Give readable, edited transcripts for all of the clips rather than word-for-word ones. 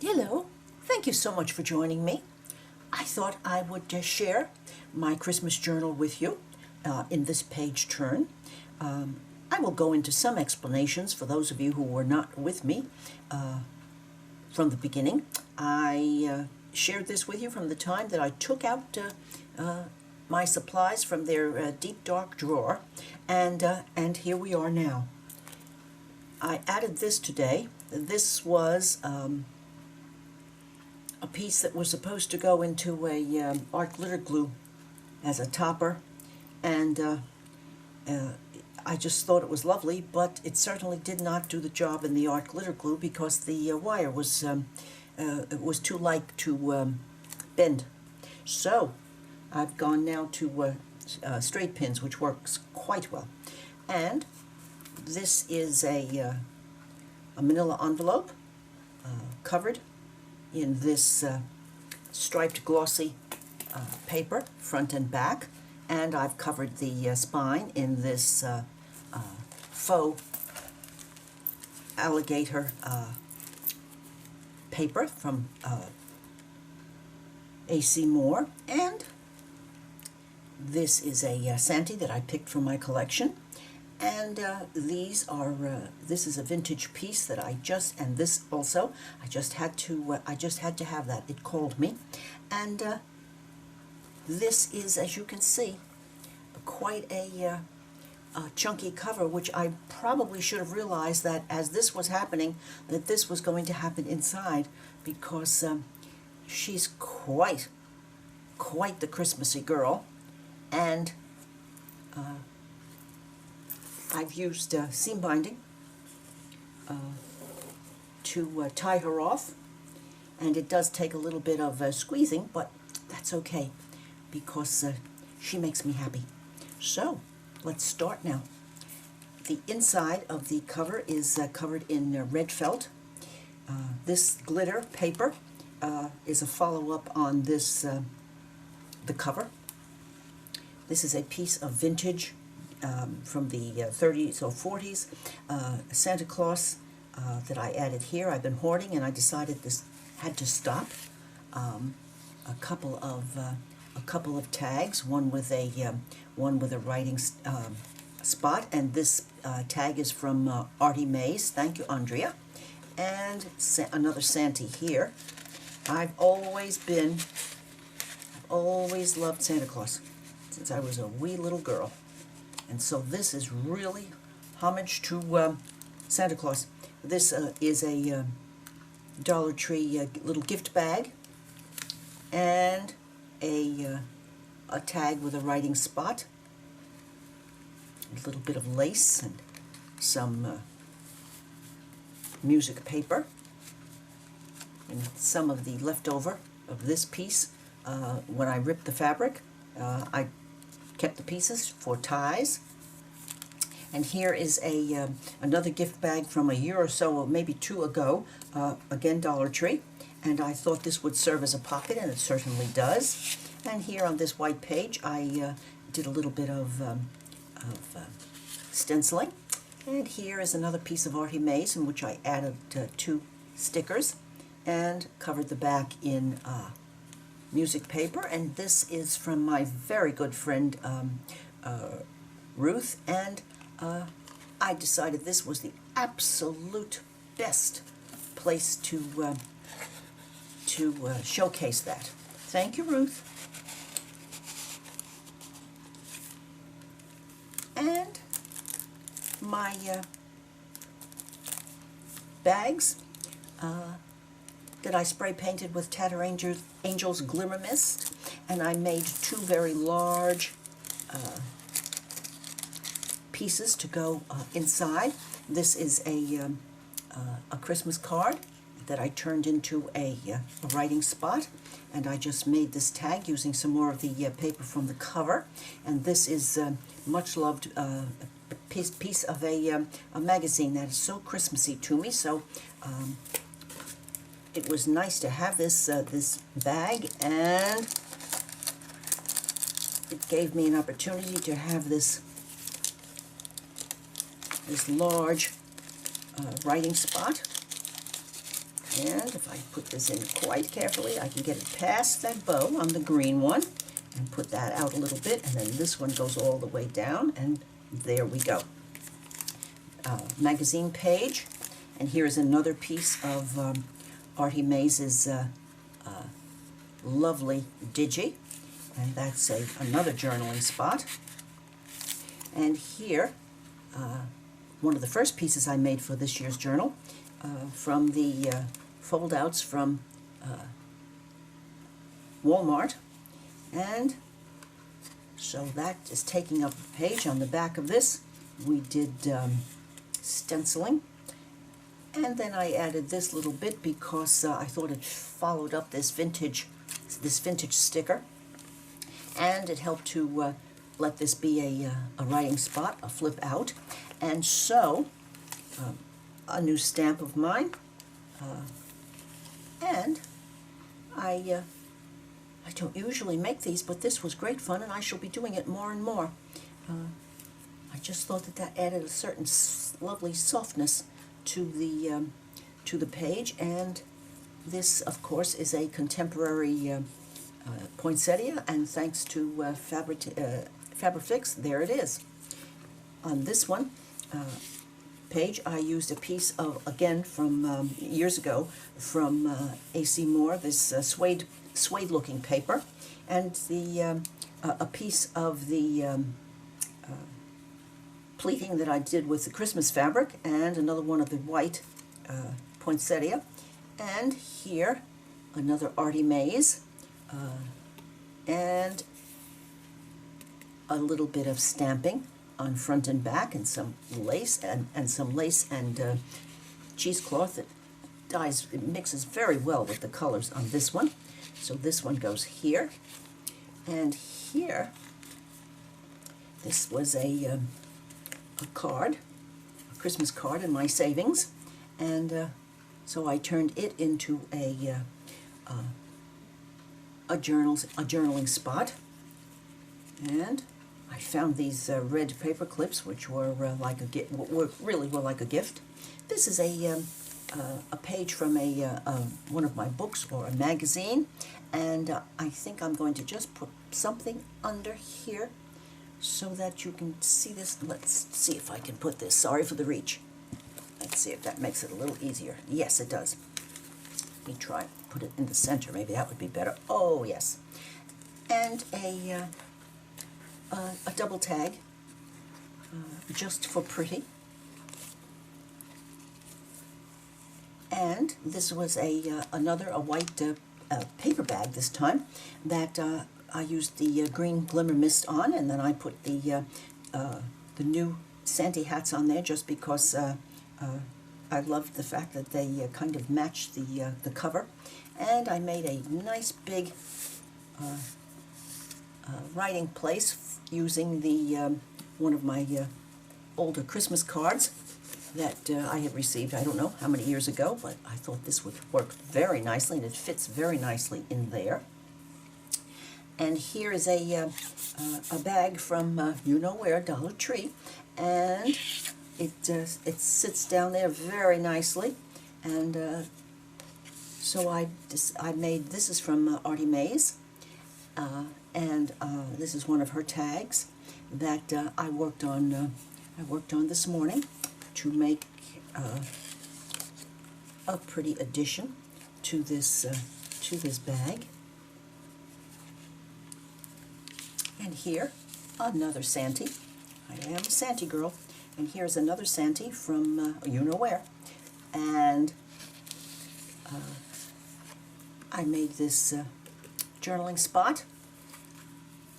Hello, thank you so much for joining me. I thought I would just share my Christmas journal with you in this page turn. I will go into some explanations for those of you who were not with me from the beginning. I shared this with you from the time that I took out my supplies from their deep dark drawer, and here we are now. I added this today. This was a piece that was supposed to go into a art glitter glue as a topper, and I just thought it was lovely, but it certainly did not do the job in the art glitter glue because the wire was it was too light to bend. So I've gone now to straight pins, which works quite well. And this is a manila envelope covered in this striped glossy paper, front and back, and I've covered the spine in this faux alligator paper from A.C. Moore, and this is a Santee that I picked from my collection. And these are this is a vintage piece that I just, and this also I just had to have that. It called me. And this is, as you can see, quite a chunky cover, which I probably should have realized that as this was happening, that this was going to happen inside, because she's quite the Christmassy girl. And I've used seam binding to tie her off, and it does take a little bit of squeezing, but that's okay because she makes me happy. So let's start now. The inside of the cover is covered in red felt. This glitter paper is a follow-up on this the cover. This is a piece of vintage from the 30s or 40s, Santa Claus that I added here. I've been hoarding, and I decided this had to stop. A couple of tags, one with a writing spot, and this tag is from Artie Mays. Thank you, Andrea. And another Santee here. I've always loved Santa Claus since I was a wee little girl. And so this is really homage to Santa Claus. This is a Dollar Tree little gift bag, and a tag with a writing spot, a little bit of lace, and some music paper, and some of the leftover of this piece. When I ripped the fabric, I kept the pieces for ties. And here is another gift bag from a year or so, or maybe two ago, again Dollar Tree, and I thought this would serve as a pocket, and it certainly does. And here on this white page I did a little bit of stenciling, and here is another piece of Artie Mays in which I added two stickers and covered the back in music paper. And this is from my very good friend Ruth, and I decided this was the absolute best place to showcase that. Thank you, Ruth. And my bags that I spray painted with Tatter Angel's Glimmer Mist, and I made two very large pieces to go inside. This is a Christmas card that I turned into a writing spot, and I just made this tag using some more of the paper from the cover. And this is much loved piece of a magazine that is so Christmassy to me. So it was nice to have this this bag, and it gave me an opportunity to have this large writing spot. And if I put this in quite carefully, I can get it past that bow on the green one and put that out a little bit, and then this one goes all the way down, and there we go. Magazine page, and here's another piece of Artie Mays' lovely digi, and that's another journaling spot. And here, one of the first pieces I made for this year's journal, from the fold-outs from Walmart. And so that is taking up a page. On the back of this, we did stenciling. And then I added this little bit because I thought it followed up this vintage sticker. And it helped to let this be a writing spot, a flip out. And so, a new stamp of mine. And I don't usually make these, but this was great fun, and I shall be doing it more and more. I just thought that added a certain lovely softness to the page, and this, of course, is a contemporary poinsettia, and thanks to Fabrifix, there it is. On this one page, I used a piece of, again, from years ago, from A.C. Moore, this suede-looking paper, and a piece of the pleating that I did with the Christmas fabric, and another one of the white poinsettia. And here, another Artie Mays, and a little bit of stamping on front and back, and some lace and cheesecloth that dyes. It mixes very well with the colors on this one. So this one goes here, and here, this was a card, a Christmas card in my savings, and so I turned it into a journaling spot. And I found these red paper clips, which were like a gift. Really were like a gift. This is a page from one of my books or a magazine, and I think I'm going to just put something under here so that you can see this. Let's see if I can put this. Sorry for the reach. Let's see if that makes it a little easier. Yes, it does. Let me try. Put it in the center. Maybe that would be better. Oh, yes. And a double tag, just for pretty. And this was another white paper bag this time that I used the green glimmer mist on, and then I put the new Santa hats on there just because I loved the fact that they kind of matched the cover. And I made a nice big writing place using the one of my older Christmas cards that I had received, I don't know how many years ago, but I thought this would work very nicely, and it fits very nicely in there. And here is a bag from you know where, Dollar Tree, and it sits down there very nicely. And so I made, this is from Artie Mays, and this is one of her tags that I worked on this morning to make a pretty addition to this bag. And here, another Santa. I am a Santa girl. And here's another Santa from you know where. And I made this journaling spot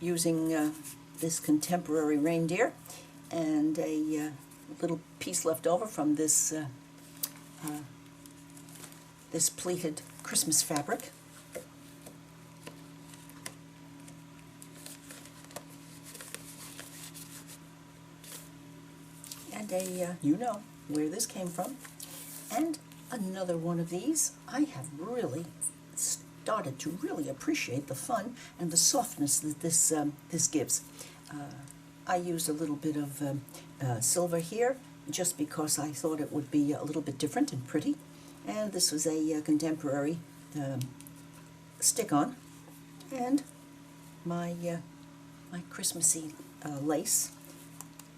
using this contemporary reindeer and a little piece left over from this this pleated Christmas fabric. And you know where this came from. And another one of these. I have really started to really appreciate the fun and the softness that this gives. I used a little bit of silver here just because I thought it would be a little bit different and pretty. And this was a contemporary stick-on, and my my Christmassy lace.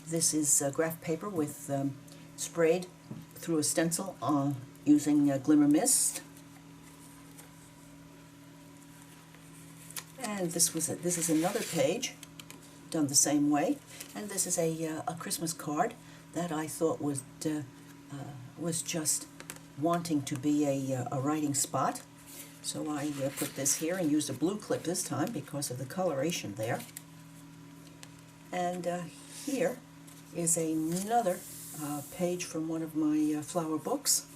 This is graph paper with sprayed through a stencil using Glimmer Mist. And this is another page done the same way, and this is a Christmas card that I thought was just wanting to be a writing spot. So I put this here and used a blue clip this time because of the coloration there. And here is another page from one of my flower books.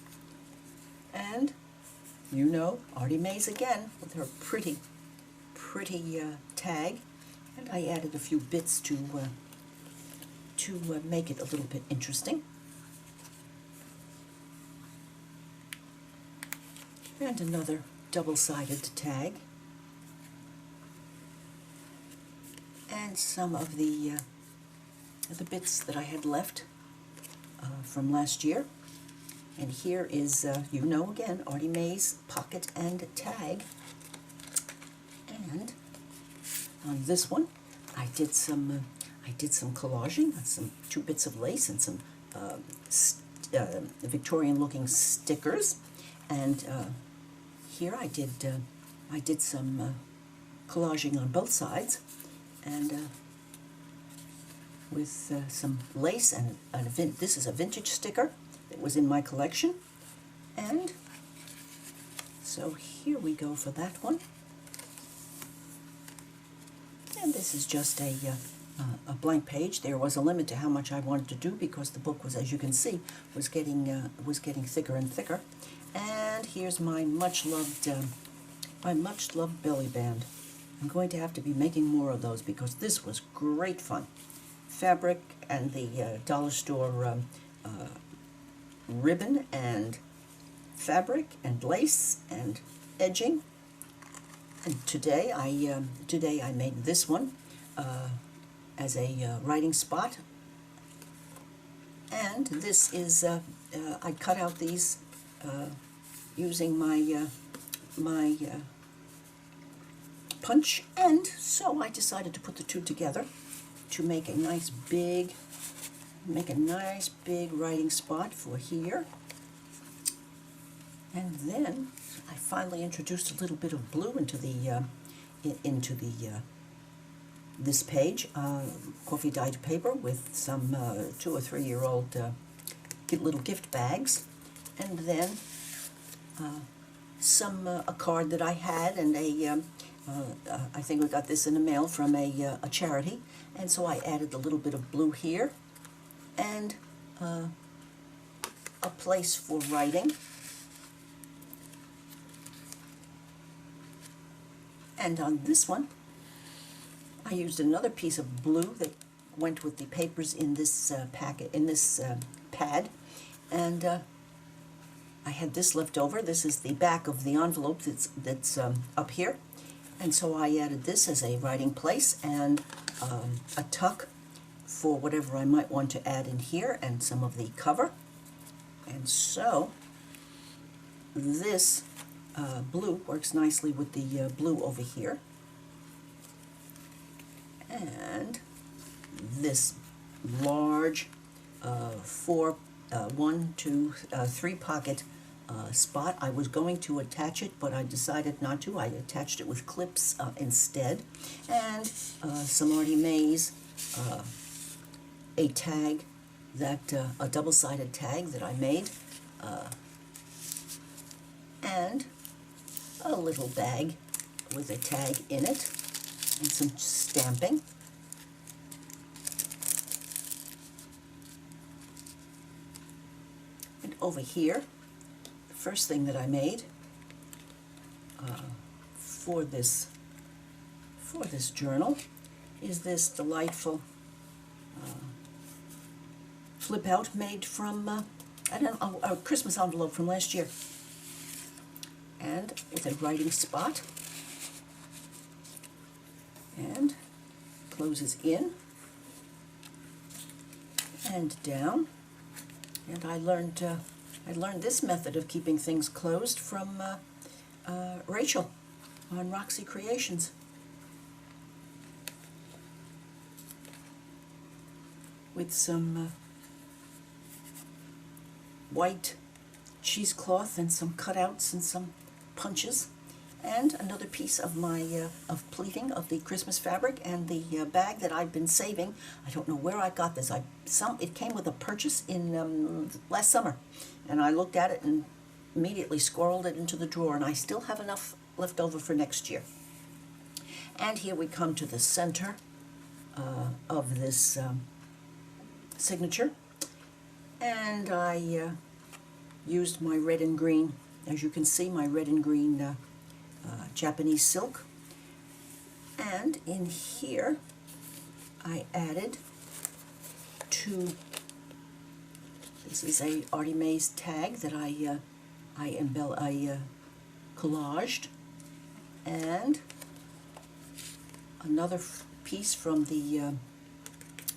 And you know, Artie Mays again with her pretty tag. And I added a few bits to make it a little bit interesting. And another double-sided tag. And some of the bits that I had left from last year. And here is, you know, again, Artie Mays pocket and tag. And on this one, I did some collaging, some 2 bits of lace and some Victorian-looking stickers. And here I did some collaging on both sides, and with some lace and this is a vintage sticker that was in my collection. And so here we go for that one. And this is just a blank page. There was a limit to how much I wanted to do because the book was, as you can see, was getting thicker and thicker. And here's my much loved belly band. I'm going to have to be making more of those because this was great fun. Fabric and the dollar store ribbon and fabric and lace and edging. And today I made this one as a writing spot. And this is I cut out these using my punch, and so I decided to put the two together to make a nice big writing spot for here. And then I finally introduced a little bit of blue into the this page, coffee dyed paper with some 2 or 3 year old little gift bags, and then a card that I had, and I think we got this in the mail from a charity, and so I added a little bit of blue here, and a place for writing. And on this one, I used another piece of blue that went with the papers in this pad, and I had this left over. This is the back of the envelope that's up here, and so I added this as a writing place and a tuck for whatever I might want to add in here, and some of the cover. And so this blue works nicely with the blue over here. And this large 1, 2, 3 pocket spot, I was going to attach it, but I decided not to. I attached it with clips instead. And some Artie Mays, a tag, a double-sided tag that I made, and a little bag with a tag in it, and some stamping. And over here, the first thing that I made for this journal is this delightful flip out made from a Christmas envelope from last year, and with a writing spot, and closes in and down. And I learned I learned this method of keeping things closed from Rachel on Roxy Creations. With some white cheesecloth and some cutouts and some punches, and another piece of my of pleating of the Christmas fabric, and the bag that I've been saving. I don't know where I got this. It came with a purchase in last summer, and I looked at it and immediately squirreled it into the drawer, and I still have enough left over for next year. And here we come to the center of this signature, and I used my red and green, as you can see, my red and green Japanese silk, and in here I added this is a Artie Mays tag that I collaged, and another piece from the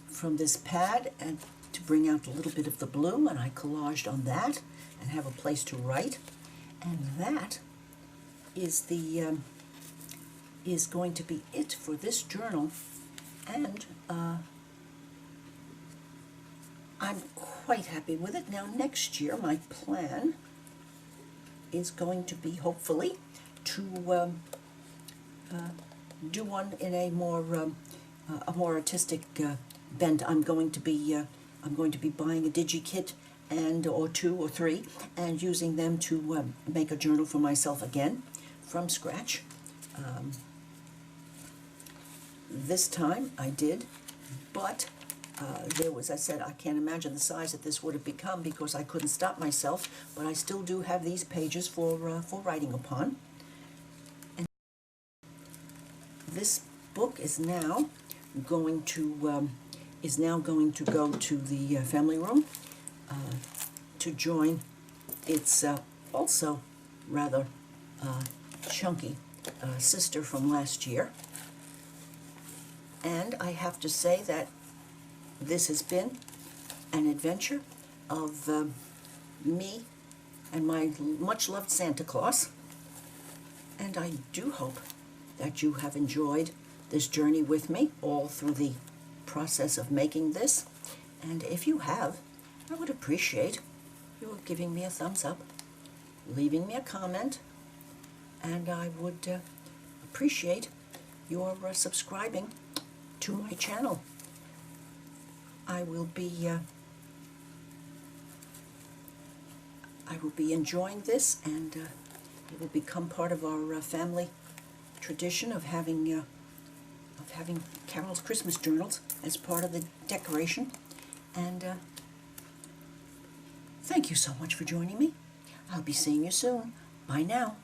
from this pad, and to bring out a little bit of the blue, and I collaged on that and have a place to write. And that is is going to be it for this journal, and I'm quite happy with it. Now next year my plan is going to be, hopefully, to do one in a more artistic bent. I'm going to be buying a DigiKit or 2 or 3, and using them to make a journal for myself again from scratch. This time I did, but there was, I said, I can't imagine the size that this would have become because I couldn't stop myself, but I still do have these pages for writing upon. And this book is now going to go to the family room to join its also rather chunky sister from last year. And I have to say that this has been an adventure of me and my much-loved Santa Claus, and I do hope that you have enjoyed this journey with me all through the process of making this. And if you have, I would appreciate your giving me a thumbs up, leaving me a comment, and I would appreciate your subscribing to my channel. I will be enjoying this, and it will become part of our family tradition of having Carol's Christmas journals as part of the decoration. And thank you so much for joining me. I'll be seeing you soon. Bye now.